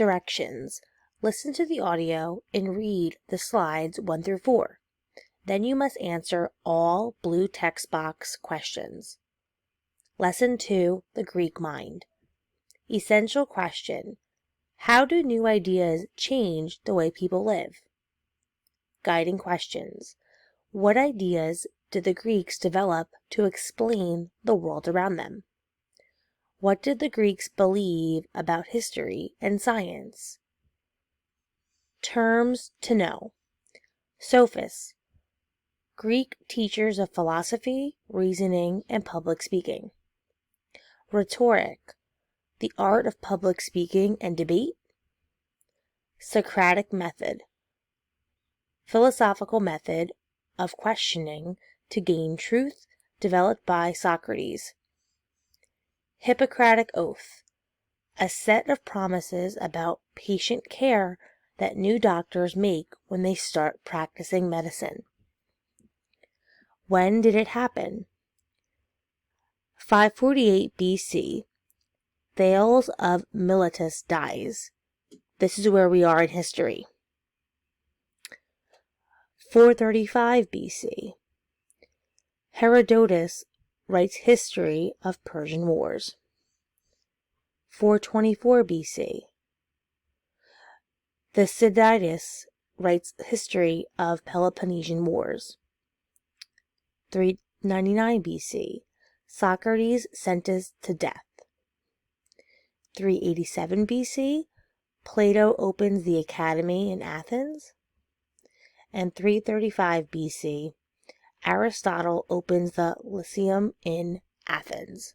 Directions. Listen to the audio and read the slides 1 through 4. Then you must answer all blue text box questions. Lesson 2, The Greek Mind. Essential question. How do new ideas change the way people live? Guiding questions. What ideas did the Greeks develop to explain the world around them? What did the Greeks believe about history and science? Terms to know. Sophists. Greek teachers of philosophy, reasoning, and public speaking. Rhetoric. The art of public speaking and debate. Socratic method. Philosophical method of questioning to gain truth, developed by Socrates. Hippocratic Oath. A set of promises about patient care that new doctors make when they start practicing medicine. When did it happen? 548 BC. Thales of Miletus dies. This is where we are in history. 435 BC. Herodotus writes history of Persian wars. 424 BC. Thucydides writes history of Peloponnesian wars. 399 BC. Socrates sentenced to death. 387 BC. Plato opens the Academy in Athens. And 335 BC. Aristotle opens the Lyceum in Athens.